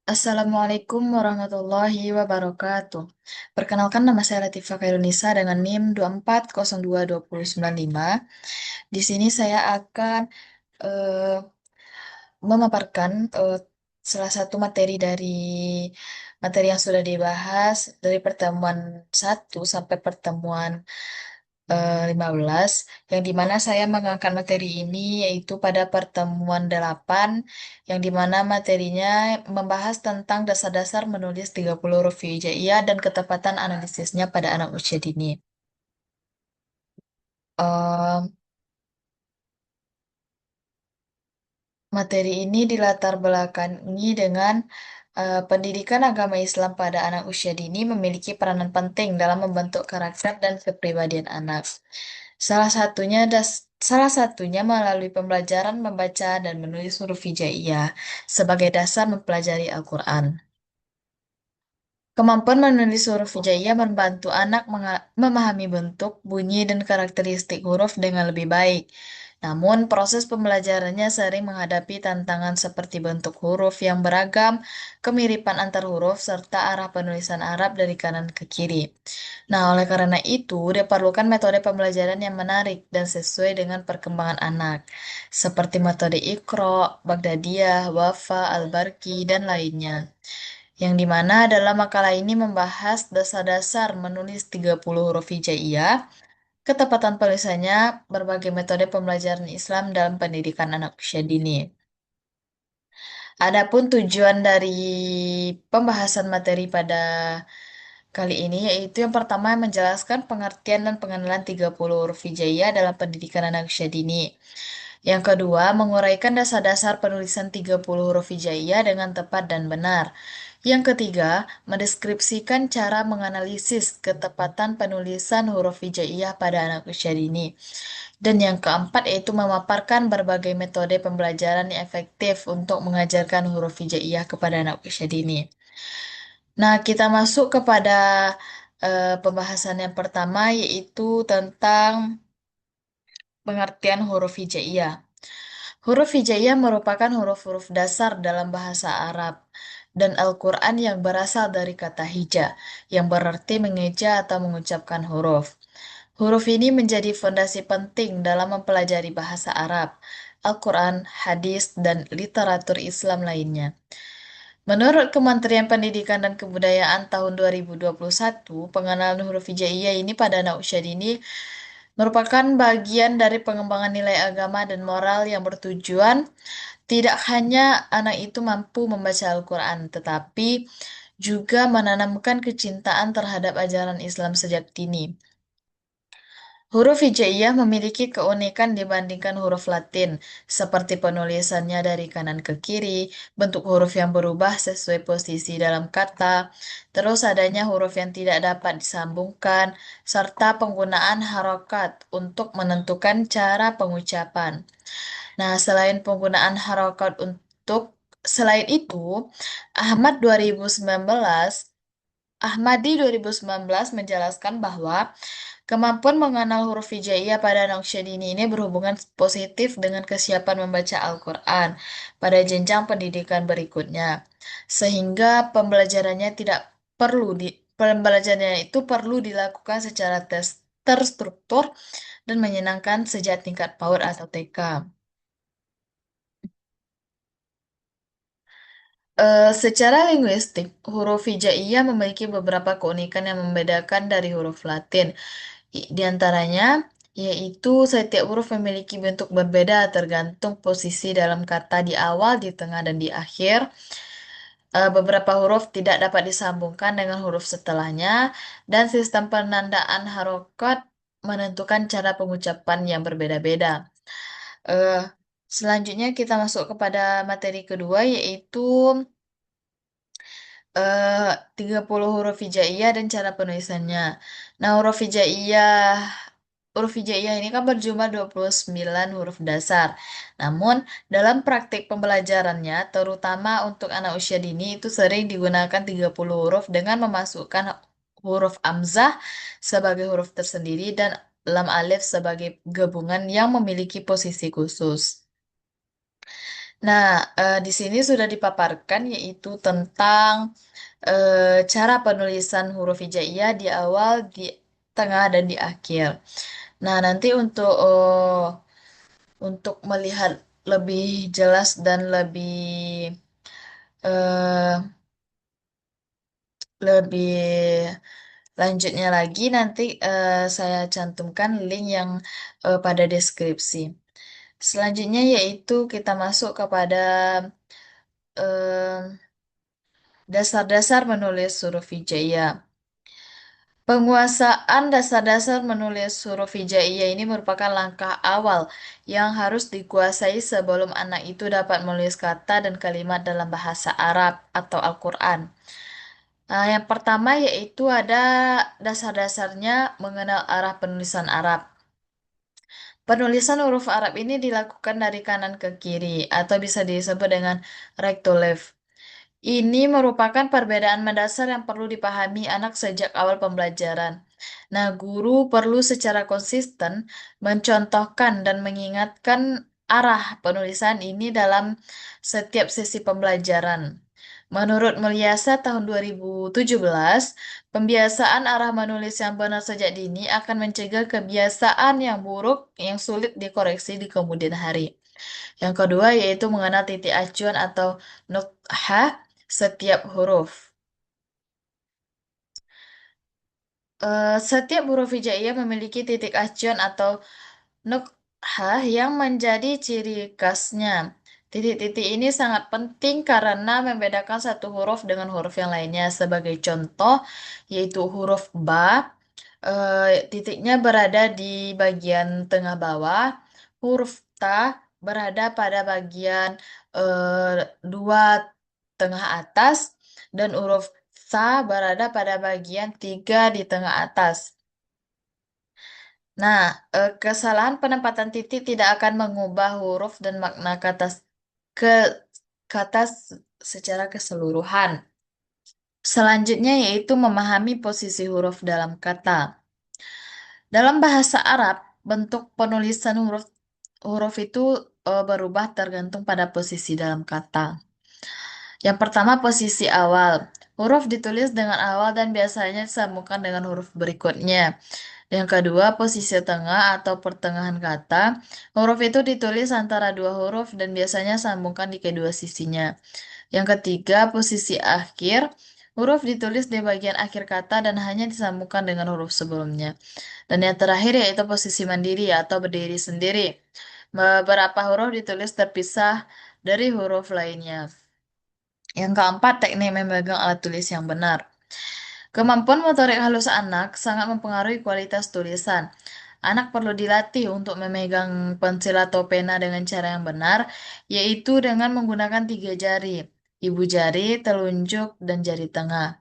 Assalamualaikum warahmatullahi wabarakatuh. Perkenalkan nama saya Latifah Khairunisa dengan NIM 2402295. Di sini saya akan eh, memaparkan salah satu materi dari materi yang sudah dibahas dari pertemuan 1 sampai pertemuan 15, yang dimana saya mengangkat materi ini yaitu pada pertemuan 8, yang dimana materinya membahas tentang dasar-dasar menulis 30 huruf hijaiyah dan ketepatan analisisnya pada anak usia dini. Em, Materi ini dilatar belakangi dengan pendidikan agama Islam pada anak usia dini memiliki peranan penting dalam membentuk karakter dan kepribadian anak. Salah satunya melalui pembelajaran membaca dan menulis huruf hijaiyah sebagai dasar mempelajari Al-Quran. Kemampuan menulis huruf hijaiyah membantu anak memahami bentuk, bunyi, dan karakteristik huruf dengan lebih baik. Namun, proses pembelajarannya sering menghadapi tantangan seperti bentuk huruf yang beragam, kemiripan antar huruf, serta arah penulisan Arab dari kanan ke kiri. Nah, oleh karena itu, diperlukan metode pembelajaran yang menarik dan sesuai dengan perkembangan anak, seperti metode Iqra, Baghdadiyah, Wafa, Al-Barki, dan lainnya. Yang dimana dalam makalah ini membahas dasar-dasar menulis 30 huruf hijaiyah, ketepatan penulisannya, berbagai metode pembelajaran Islam dalam pendidikan anak usia dini. Adapun tujuan dari pembahasan materi pada kali ini yaitu yang pertama menjelaskan pengertian dan pengenalan 30 huruf hijaiyah dalam pendidikan anak usia dini. Yang kedua, menguraikan dasar-dasar penulisan 30 huruf hijaiyah dengan tepat dan benar. Yang ketiga, mendeskripsikan cara menganalisis ketepatan penulisan huruf hijaiyah pada anak usia dini. Dan yang keempat yaitu memaparkan berbagai metode pembelajaran yang efektif untuk mengajarkan huruf hijaiyah kepada anak usia dini. Nah, kita masuk kepada pembahasan yang pertama yaitu tentang pengertian huruf hijaiyah. Huruf hijaiyah merupakan huruf-huruf dasar dalam bahasa Arab dan Al-Quran yang berasal dari kata hija, yang berarti mengeja atau mengucapkan huruf. Huruf ini menjadi fondasi penting dalam mempelajari bahasa Arab, Al-Quran, hadis, dan literatur Islam lainnya. Menurut Kementerian Pendidikan dan Kebudayaan tahun 2021, pengenalan huruf hijaiyah ini pada anak usia dini merupakan bagian dari pengembangan nilai agama dan moral yang bertujuan tidak hanya anak itu mampu membaca Al-Quran, tetapi juga menanamkan kecintaan terhadap ajaran Islam sejak dini. Huruf hijaiyah memiliki keunikan dibandingkan huruf Latin, seperti penulisannya dari kanan ke kiri, bentuk huruf yang berubah sesuai posisi dalam kata, terus adanya huruf yang tidak dapat disambungkan, serta penggunaan harokat untuk menentukan cara pengucapan. Nah, selain itu, Ahmad 2019 Ahmadi 2019 menjelaskan bahwa kemampuan mengenal huruf hijaiyah pada anak usia dini ini berhubungan positif dengan kesiapan membaca Al-Quran pada jenjang pendidikan berikutnya, sehingga pembelajarannya itu perlu dilakukan secara terstruktur dan menyenangkan sejak tingkat PAUD atau TK. Secara linguistik, huruf hijaiyah memiliki beberapa keunikan yang membedakan dari huruf Latin. Di antaranya, yaitu setiap huruf memiliki bentuk berbeda tergantung posisi dalam kata di awal, di tengah, dan di akhir. Beberapa huruf tidak dapat disambungkan dengan huruf setelahnya, dan sistem penandaan harokat menentukan cara pengucapan yang berbeda-beda. Eh, Selanjutnya kita masuk kepada materi kedua, yaitu eh 30 huruf hijaiyah dan cara penulisannya. Nah, huruf hijaiyah ini kan berjumlah 29 huruf dasar. Namun, dalam praktik pembelajarannya, terutama untuk anak usia dini, itu sering digunakan 30 huruf dengan memasukkan huruf hamzah sebagai huruf tersendiri dan lam alif sebagai gabungan yang memiliki posisi khusus. Nah, di sini sudah dipaparkan yaitu tentang cara penulisan huruf hijaiyah di awal, di tengah, dan di akhir. Nah, nanti untuk melihat lebih jelas dan eh, lebih lanjutnya lagi nanti saya cantumkan link yang pada deskripsi. Selanjutnya yaitu kita masuk kepada eh, dasar-dasar menulis huruf hijaiyah. Penguasaan dasar-dasar menulis huruf hijaiyah ini merupakan langkah awal yang harus dikuasai sebelum anak itu dapat menulis kata dan kalimat dalam bahasa Arab atau Al-Quran. Yang pertama yaitu ada dasar-dasarnya mengenal arah penulisan Arab. Penulisan huruf Arab ini dilakukan dari kanan ke kiri atau bisa disebut dengan right to left. Ini merupakan perbedaan mendasar yang perlu dipahami anak sejak awal pembelajaran. Nah, guru perlu secara konsisten mencontohkan dan mengingatkan arah penulisan ini dalam setiap sesi pembelajaran. Menurut Mulyasa tahun 2017, pembiasaan arah menulis yang benar sejak dini akan mencegah kebiasaan yang buruk yang sulit dikoreksi di kemudian hari. Yang kedua yaitu mengenal titik acuan atau nukhah setiap huruf. Setiap huruf hijaiyah memiliki titik acuan atau nukhah yang menjadi ciri khasnya. Titik-titik ini sangat penting karena membedakan satu huruf dengan huruf yang lainnya. Sebagai contoh, yaitu huruf ba, titiknya berada di bagian tengah bawah, huruf ta berada pada bagian dua tengah atas, dan huruf sa berada pada bagian tiga di tengah atas. Nah, kesalahan penempatan titik tidak akan mengubah huruf dan makna ke kata secara keseluruhan. Selanjutnya yaitu memahami posisi huruf dalam kata. Dalam bahasa Arab, bentuk penulisan huruf huruf itu berubah tergantung pada posisi dalam kata. Yang pertama, posisi awal. Huruf ditulis dengan awal dan biasanya disambungkan dengan huruf berikutnya. Yang kedua, posisi tengah atau pertengahan kata. Huruf itu ditulis antara dua huruf dan biasanya sambungkan di kedua sisinya. Yang ketiga, posisi akhir. Huruf ditulis di bagian akhir kata dan hanya disambungkan dengan huruf sebelumnya. Dan yang terakhir yaitu posisi mandiri atau berdiri sendiri. Beberapa huruf ditulis terpisah dari huruf lainnya. Yang keempat, teknik memegang alat tulis yang benar. Kemampuan motorik halus anak sangat mempengaruhi kualitas tulisan. Anak perlu dilatih untuk memegang pensil atau pena dengan cara yang benar, yaitu dengan menggunakan tiga jari, ibu jari, telunjuk, dan jari tengah.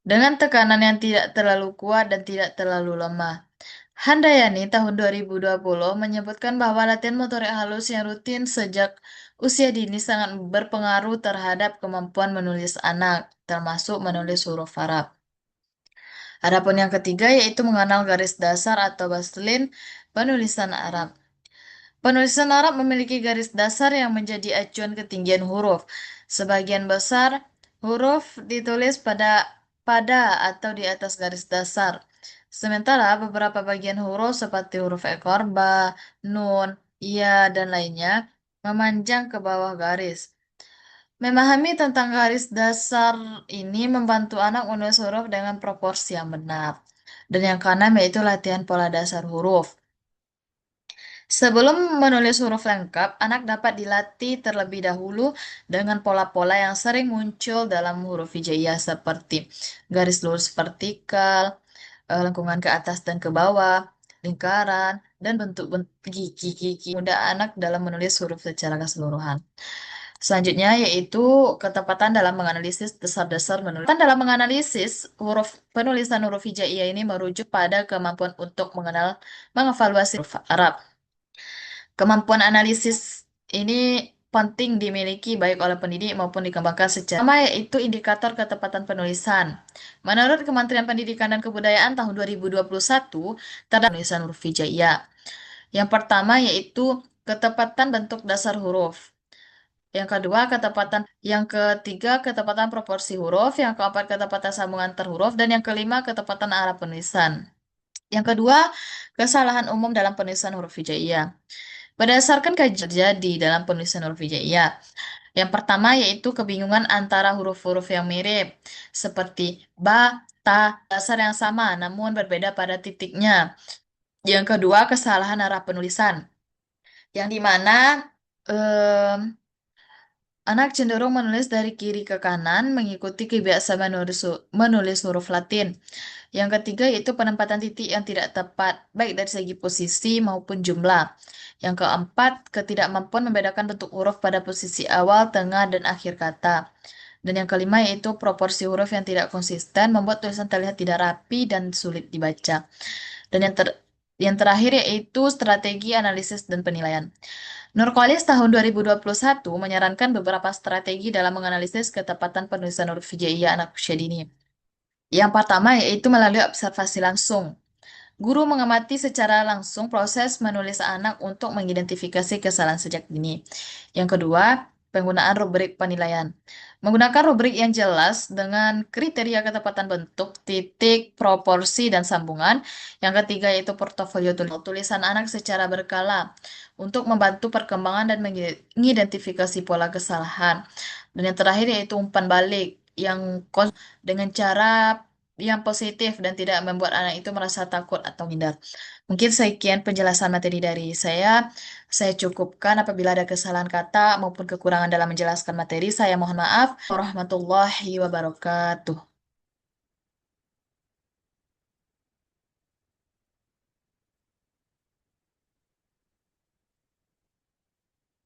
Dengan tekanan yang tidak terlalu kuat dan tidak terlalu lemah. Handayani tahun 2020 menyebutkan bahwa latihan motorik halus yang rutin sejak usia dini sangat berpengaruh terhadap kemampuan menulis anak, termasuk menulis huruf Arab. Adapun yang ketiga yaitu mengenal garis dasar atau baselin penulisan Arab. Penulisan Arab memiliki garis dasar yang menjadi acuan ketinggian huruf. Sebagian besar huruf ditulis pada atau di atas garis dasar. Sementara beberapa bagian huruf seperti huruf ekor, ba, nun, ya, dan lainnya memanjang ke bawah garis. Memahami tentang garis dasar ini membantu anak menulis huruf dengan proporsi yang benar. Dan yang keenam yaitu latihan pola dasar huruf. Sebelum menulis huruf lengkap, anak dapat dilatih terlebih dahulu dengan pola-pola yang sering muncul dalam huruf hijaiyah seperti garis lurus vertikal, lengkungan ke atas dan ke bawah, lingkaran, dan bentuk-bentuk gigi-gigi mudah anak dalam menulis huruf secara keseluruhan. Selanjutnya yaitu ketepatan dalam menganalisis dasar-dasar menulis. Ketepatan dalam menganalisis penulisan huruf hijaiyah ini merujuk pada kemampuan untuk mengevaluasi huruf Arab. Kemampuan analisis ini penting dimiliki baik oleh pendidik maupun dikembangkan secara. Pertama yaitu indikator ketepatan penulisan. Menurut Kementerian Pendidikan dan Kebudayaan tahun 2021 terdapat penulisan huruf hijaiyah. Yang pertama yaitu ketepatan bentuk dasar huruf. Yang kedua, yang ketiga, ketepatan proporsi huruf. Yang keempat, ketepatan sambungan antar huruf. Dan yang kelima, ketepatan arah penulisan. Yang kedua, kesalahan umum dalam penulisan huruf hijaiyah. Berdasarkan kajian terjadi dalam penulisan huruf hijaiyah. Yang pertama yaitu kebingungan antara huruf-huruf yang mirip, seperti ba, ta, dasar yang sama namun berbeda pada titiknya. Yang kedua, kesalahan arah penulisan, yang dimana anak cenderung menulis dari kiri ke kanan mengikuti kebiasaan menulis huruf Latin. Yang ketiga yaitu penempatan titik yang tidak tepat, baik dari segi posisi maupun jumlah. Yang keempat, ketidakmampuan membedakan bentuk huruf pada posisi awal, tengah, dan akhir kata. Dan yang kelima yaitu proporsi huruf yang tidak konsisten membuat tulisan terlihat tidak rapi dan sulit dibaca. Dan yang terakhir yaitu strategi analisis dan penilaian. Nurkolis tahun 2021 menyarankan beberapa strategi dalam menganalisis ketepatan penulisan huruf hijaiyah anak usia dini. Yang pertama yaitu melalui observasi langsung. Guru mengamati secara langsung proses menulis anak untuk mengidentifikasi kesalahan sejak dini. Yang kedua, penggunaan rubrik penilaian. Menggunakan rubrik yang jelas dengan kriteria ketepatan bentuk, titik, proporsi, dan sambungan. Yang ketiga yaitu portofolio tulisan anak secara berkala untuk membantu perkembangan dan mengidentifikasi pola kesalahan. Dan yang terakhir yaitu umpan balik yang dengan cara yang positif dan tidak membuat anak itu merasa takut atau minder. Mungkin sekian penjelasan materi dari saya. Saya cukupkan apabila ada kesalahan kata maupun kekurangan dalam menjelaskan materi. Saya mohon maaf. Warahmatullahi wabarakatuh.